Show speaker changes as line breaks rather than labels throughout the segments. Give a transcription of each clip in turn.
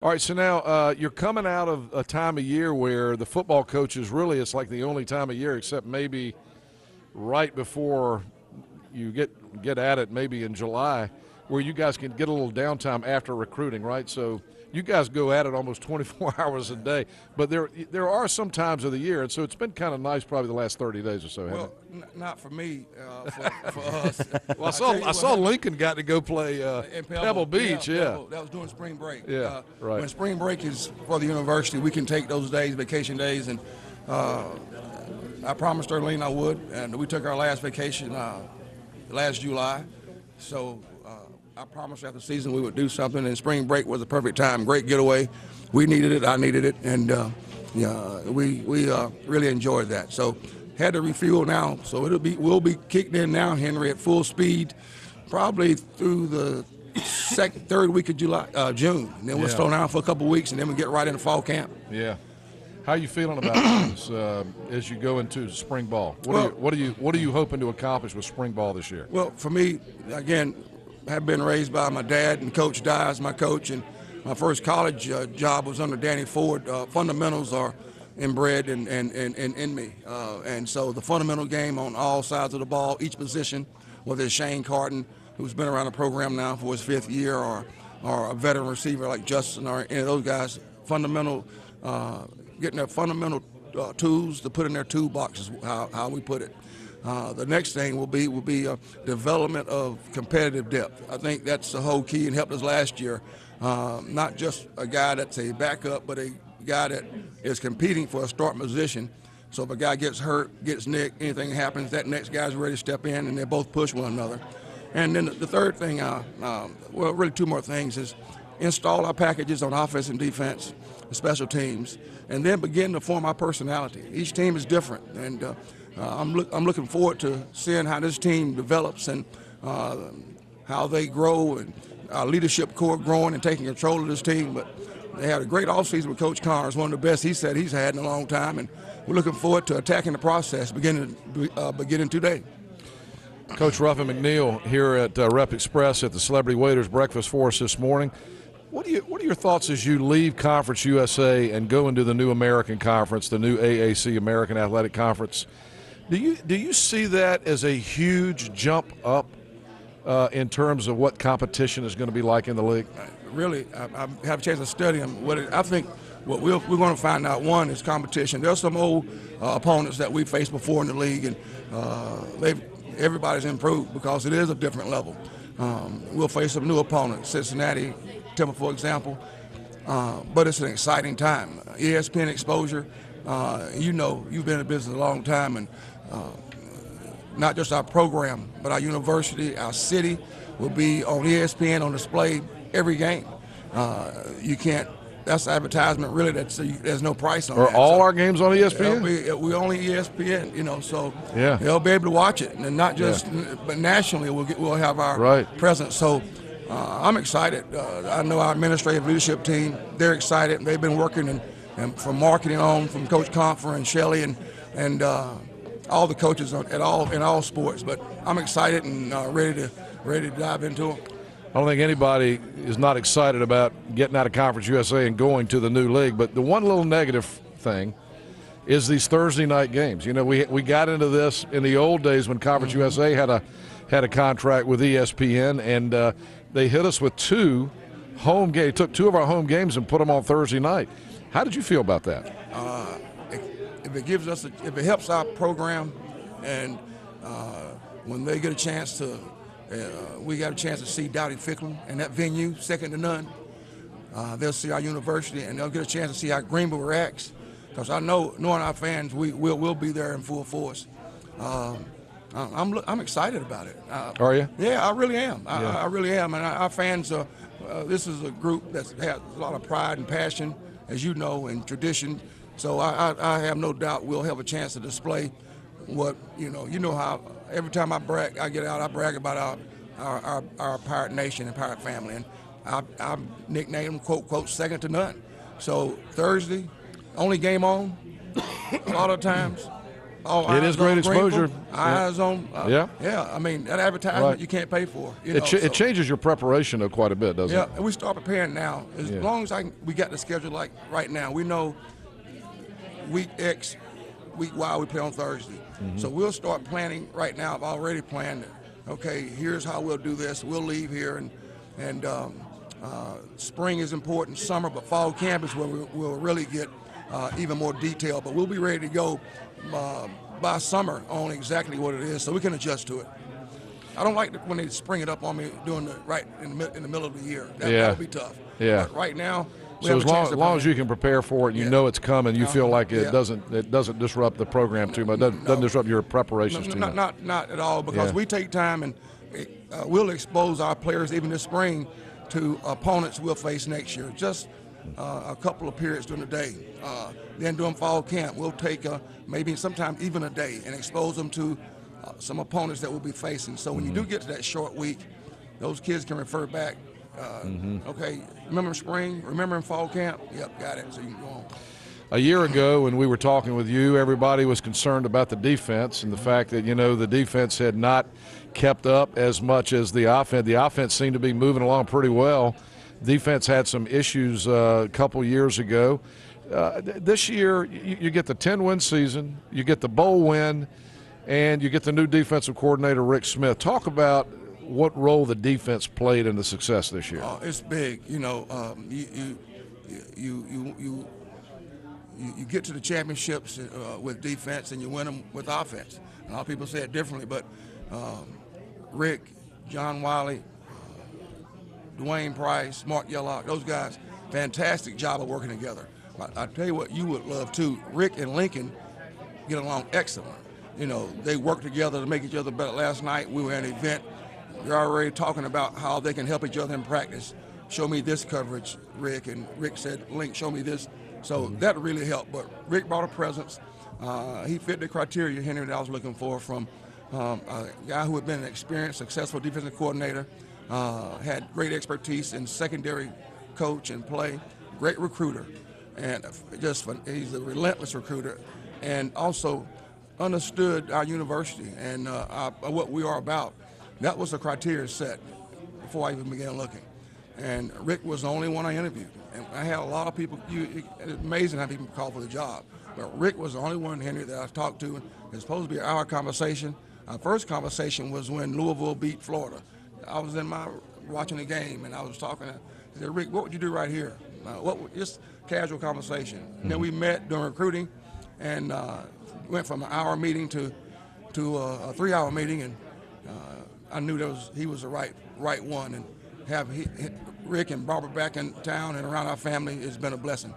All right, so now you're coming out of a time of year where the football coaches really, it's like the only time of year, except maybe right before you get at it, maybe in July, where you guys can get a little downtime after recruiting, right? So you guys go at it almost 24 hours a day. But there are some times of the year, and so it's been kind of nice probably the last 30 days or so, hasn't
Well,
it?
not for me, for us.
Well,
Tell you
I
what
saw
happened
Lincoln got to go play
in
Pebble Beach, yeah.
Pebble. That was during spring break.
Yeah, right.
When spring break is for the university, we can take those days, vacation days, and I promised Erlene I would, and we took our last vacation last July. So I promised after the season we would do something, and spring break was the perfect time. Great getaway. We needed it. I needed it, and we really enjoyed that. So had to refuel now. So we'll be kicked in now, Henry, at full speed, probably through the third week of June. And then we'll slow down for a couple of weeks, and then we get right into fall camp.
Yeah. How are you feeling about things as you go into spring ball? What are you hoping to accomplish with spring ball this year?
Well, for me, again, have been raised by my dad, and Coach Dye is my coach, and my first college job was under Danny Ford. Fundamentals are inbred in me, and so the fundamental game on all sides of the ball, each position, whether it's Shane Carton, who's been around the program now for his fifth year, or a veteran receiver like Justin, or any of those guys, getting their fundamental tools to put in their toolbox is how we put it. The next thing will be development of competitive depth. I think that's the whole key and helped us last year. Not just a guy that's a backup, but a guy that is competing for a starting position. So if a guy gets hurt, gets nicked, anything happens, that next guy's ready to step in, and they both push one another. And then the third thing, well, really two more things, is install our packages on offense and defense, special teams, and then begin to form our personality. Each team is different, and I'm looking forward to seeing how this team develops and how they grow, and our leadership core growing and taking control of this team. But they had a great offseason with Coach Connors, one of the best he said he's had in a long time, and we're looking forward to attacking the process beginning today.
Coach Ruffin McNeill here at Rep Express at the Celebrity Waiters breakfast for us this morning. What are your thoughts as you leave Conference USA and go into the new American Conference, the new AAC, American Athletic Conference? Do you see that as a huge jump up in terms of what competition is going to be like in the league?
Really, I have a chance to study them. I think what we're going to find out, one, is competition. There's some old opponents that we faced before in the league, and everybody's improved because it is a different level. We'll face some new opponents, Cincinnati, Temple, for example, but it's an exciting time. ESPN exposure, you've been in business a long time, and not just our program, but our university, our city will be on ESPN on display every game. That's advertisement really. There's no price on
Are
that.
all our games on ESPN?
We only ESPN, so
yeah,
they'll be able to watch it, and not just, but nationally we'll have our presence. So I'm excited. I know our administrative leadership team, they're excited. They've been working and from marketing on, from Coach Confer and Shelley and all the coaches in all sports. But I'm excited and ready to dive into them.
I don't think anybody is not excited about getting out of Conference USA and going to the new league. But the one little negative thing is these Thursday night games. We got into this in the old days when Conference USA had a contract with ESPN, and they hit us with two home games. Took two of our home games and put them on Thursday night. How did you feel about that?
If it helps our program, and when they get a chance to. We got a chance to see Dowdy Ficklin and that venue, second to none. They'll see our university, and they'll get a chance to see how Greenville reacts. Because I know, knowing our fans, we'll be there in full force. I'm excited about it.
Are you?
Yeah, I really am. I really am. And our fans, this is a group that has a lot of pride and passion, as you know, and tradition. So I have no doubt we'll have a chance to display what, you know how every time I brag about our Pirate Nation and Pirate family, and I nickname them, quote, second to none. So Thursday, only game on, a lot of times, all
It
eyes
is great
on
exposure.
Greenville, eyes on. Yeah. I mean, that advertisement
Right.
you can't pay for.
It changes your preparation though quite a bit, doesn't it?
Yeah, and we start preparing now. As long as we got the schedule like right now, we know week X, week Y we play on Thursday. So we'll start planning right now. I've already planned it. Okay, here's how we'll do this. We'll leave here, and spring is important, summer, but fall camp is where we'll really get even more detail. But we'll be ready to go by summer on exactly what it is, so we can adjust to it. I don't like when they spring it up on me doing the right in the middle of the year. That would be tough.
Yeah.
But right now,
so as long as you can prepare for it, and you know it's coming, you feel like it doesn't disrupt the program too much. Doesn't disrupt your preparations too much.
Not at all, because we take time and we'll expose our players even this spring to opponents we'll face next year. Just a couple of periods during the day. Then during fall camp, we'll take maybe sometimes even a day and expose them to some opponents that we'll be facing. So when you do get to that short week, those kids can refer back. Okay, remember spring? Remember in fall camp? Yep, got it. So you can go on.
A year ago when we were talking with you, everybody was concerned about the defense and the fact that, the defense had not kept up as much as the offense. The offense seemed to be moving along pretty well. Defense had some issues a couple years ago. This year, you get the 10-win season, you get the bowl win, and you get the new defensive coordinator, Rick Smith. Talk about what role the defense played in the success this year.
It's big. You get to the championships with defense, and you win them with offense. A lot of people say it differently, but Rick, John Wiley, Dwayne Price, Mark Yellock, those guys, fantastic job of working together. I tell you what, you would love too. Rick and Lincoln get along excellent. They work together to make each other better. Last night we were at an event. They're already talking about how they can help each other in practice. Show me this coverage, Rick, and Rick said, Link, show me this. So that really helped. But Rick brought a presence. He fit the criteria, Henry, that I was looking for from a guy who had been an experienced, successful defensive coordinator, had great expertise in secondary coach and play, great recruiter, and he's a relentless recruiter, and also understood our university and what we are about. That was the criteria set before I even began looking. And Rick was the only one I interviewed. And I had a lot of people. It's amazing how people call for the job. But Rick was the only one, Henry, that I talked to. It's supposed to be an hour conversation. Our first conversation was when Louisville beat Florida. I was watching the game, and I was talking to I said, Rick, what would you do right here? Just casual conversation. And then we met during recruiting, and went from an hour meeting to a 3-hour meeting, and I knew he was the right one, and have Rick and Barbara back in town and around our family has been a blessing.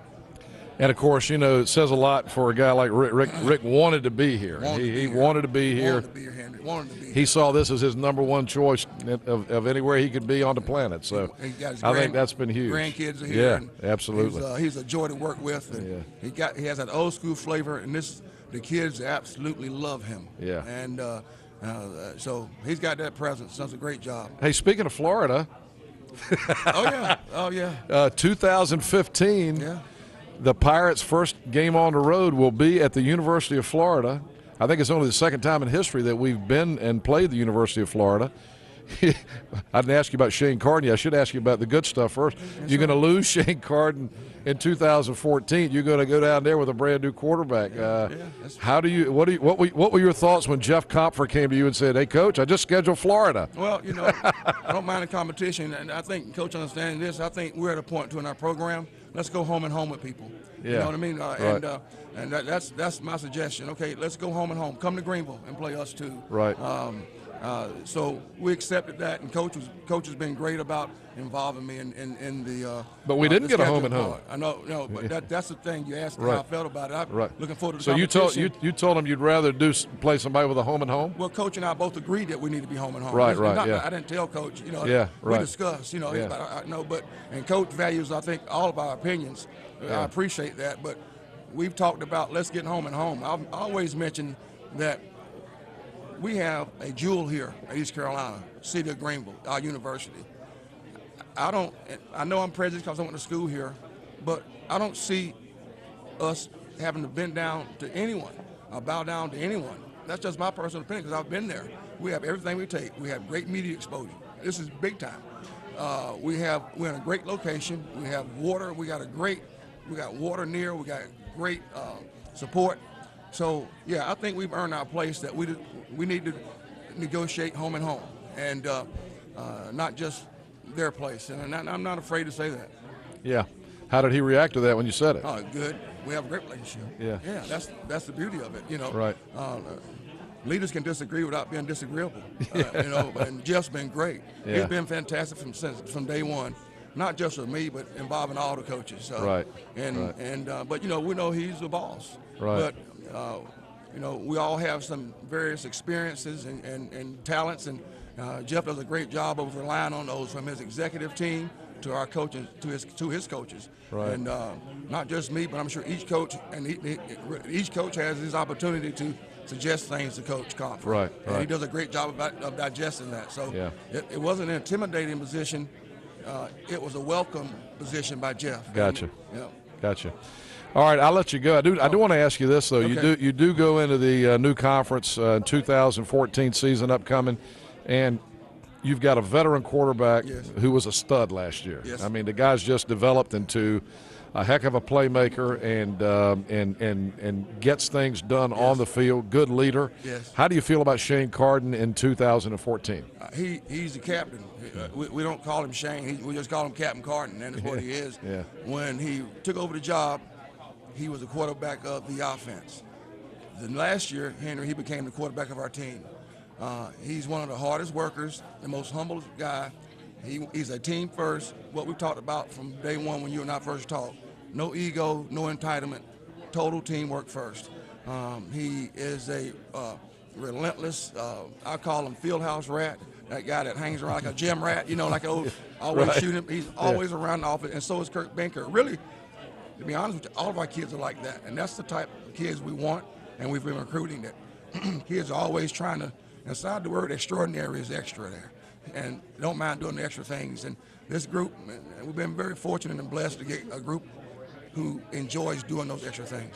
And of course, it says a lot for a guy like Rick. Rick wanted to be here. He wanted to be here.
Wanted to be here, Henry. Wanted to be here.
He saw this as his number one choice of anywhere he could be on the planet. So I think that's been huge.
Grandkids are here.
Yeah, absolutely.
He's a joy to work with. And he has that old school flavor, and the kids absolutely love him.
Yeah.
And so he's got that presence. Does a great job.
Hey, speaking of Florida.
Oh yeah.
2015.
Yeah.
The Pirates' first game on the road will be at the University of Florida. I think it's only the second time in history that we've been and played the University of Florida. I didn't ask you about Shane Carden yet. I should ask you about the good stuff first. You're going to lose Shane Carden in 2014. You're going to go down there with a brand new quarterback. What were your thoughts when Jeff Compher came to you and said, "Hey, Coach, I just scheduled Florida"?
Well, I don't mind the competition, and I think Coach understanding this. I think we're at a point in our program. Let's go home and home with people.
Yeah.
You know what I mean?
Right.
And that's my suggestion. Okay, let's go home and home. Come to Greenville and play us too.
Right.
So we accepted that, and Coach has been great about involving me in the.
But we didn't get a home and home.
I know, but that's the thing. You asked me
Right.
how I felt about it. I'm looking forward to the
So you told him you'd rather play somebody with a home and home?
Well, Coach and I both agreed that we need to be home and home.
Right.
I didn't tell Coach. We discussed. And Coach values, I think, all of our opinions. I appreciate that, but we've talked about let's get home and home. I've always mentioned that we have a jewel here at East Carolina, city of Greenville, our university. I know I'm prejudiced because I went to school here, but I don't see us having to bend down to anyone. bow down to anyone. That's just my personal opinion because I've been there. We have everything we take. We have great media exposure. This is big time. We're in a great location. We have water. We got water near. We got great support. So yeah, I think we've earned our place. That we need to negotiate home and home, and not just their place. And I'm not afraid to say that.
Yeah. How did he react to that when you said it?
Oh, good. We have a great relationship.
Yeah.
Yeah, that's the beauty of it. You know.
Right.
Leaders can disagree without being disagreeable. You know, and Jeff's been great.
Yeah.
He's been fantastic from day one, not just with me, but involving all the coaches.
Right.
But you know, we know he's the boss.
Right.
But you know, we all have some various experiences and talents, and Jeff does a great job of relying on those from his executive team to our coaches, to his coaches.
Right.
And not just me, but I'm sure each coach each coach has his opportunity to suggest things to Coach Confer.
Right.
And he does a great job of digesting that. So
yeah.
it wasn't an intimidating position. It was a welcome position by Jeff.
Gotcha.
Yeah.
Gotcha. All right, I'll let you go. I do want to ask you this though.
Okay.
You do go into the new conference 2014 season upcoming, and you've got a veteran quarterback
Yes.
who was a stud last year.
Yes.
I mean, the guy's just developed into a heck of a playmaker and gets things done on the field. Good leader.
Yes.
How do you feel about Shane Carden in 2014?
He's the captain. We don't call him Shane. We just call him Captain Carden, and that's what he is.
Yeah.
When he took over the job, he was the quarterback of the offense. Then last year, Henry, he became the quarterback of our team. He's one of the hardest workers, the most humble guy. He's a team first, what we talked about from day one when you and I first talked. No ego, no entitlement, total teamwork first. He is a relentless, I call him field house rat, that guy that hangs around like a gym rat, you know, like always
Right.
shooting. He's always around the office, and so is Kirk Banker. Really, to be honest with you, all of our kids are like that, and that's the type of kids we want, and we've been recruiting that. Kids are always trying to, inside the word extraordinary is extra there, and don't mind doing the extra things. And this group, we've been very fortunate and blessed to get a group who enjoys doing those extra things.